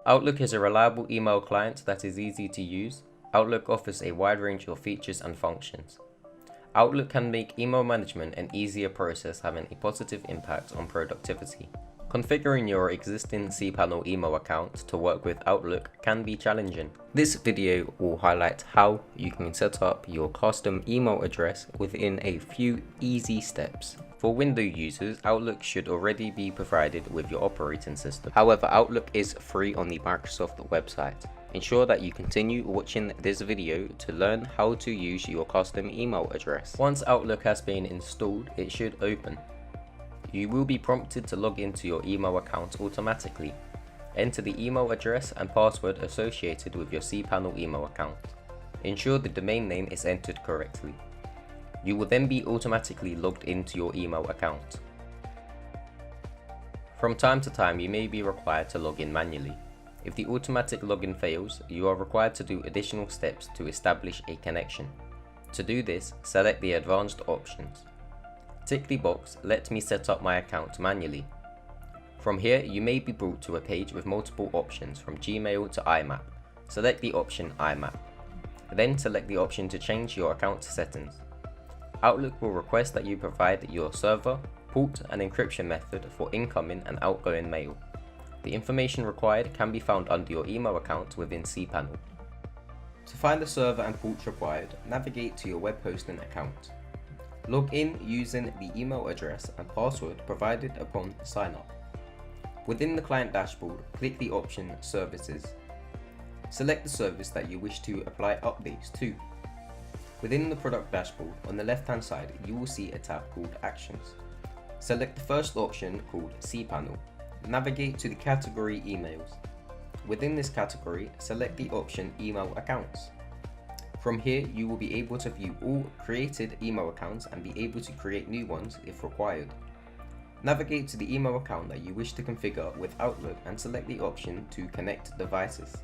Outlook is a reliable email client that is easy to use. Outlook offers a wide range of features and functions. Outlook can make email management an easier process, having a positive impact on productivity. Configuring your existing cPanel email account to work with Outlook can be challenging. This video will highlight how you can set up your custom email address within a few easy steps. For Windows users, Outlook should already be provided with your operating system. However, Outlook is free on the Microsoft website. Ensure that you continue watching this video to learn how to use your custom email address. Once Outlook has been installed, it should open. You will be prompted to log into your email account automatically. Enter the email address and password associated with your cPanel email account. Ensure the domain name is entered correctly. You will then be automatically logged into your email account. From time to time, you may be required to log in manually. If the automatic login fails, you are required to do additional steps to establish a connection. To do this, select the advanced options. Tick the box, "Let me set up my account manually." From here, you may be brought to a page with multiple options from Gmail to IMAP. Select the option IMAP. Then select the option to change your account settings. Outlook will request that you provide your server, port and encryption method for incoming and outgoing mail. The information required can be found under your email account within cPanel. To find the server and port required, navigate to your web hosting account. Log in using the email address and password provided upon sign up. Within the client dashboard, click the option Services. Select the service that you wish to apply updates to. Within the product dashboard, on the left hand side, you will see a tab called Actions. Select the first option called cPanel. Navigate to the category Emails. Within this category, select the option Email Accounts. From here, you will be able to view all created email accounts and be able to create new ones if required. Navigate to the email account that you wish to configure with Outlook and select the option to connect devices.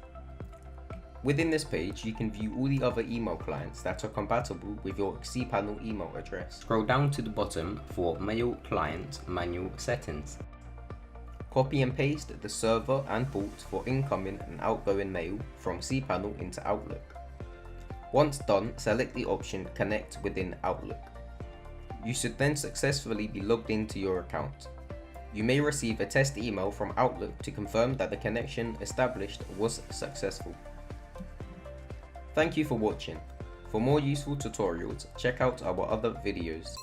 Within this page, you can view all the other email clients that are compatible with your cPanel email address. Scroll down to the bottom for Mail Client Manual Settings. Copy and paste the server and port for incoming and outgoing mail from cPanel into Outlook. Once done, select the option Connect within Outlook. You should then successfully be logged into your account. You may receive a test email from Outlook to confirm that the connection established was successful. Thank you for watching. For more useful tutorials, check out our other videos.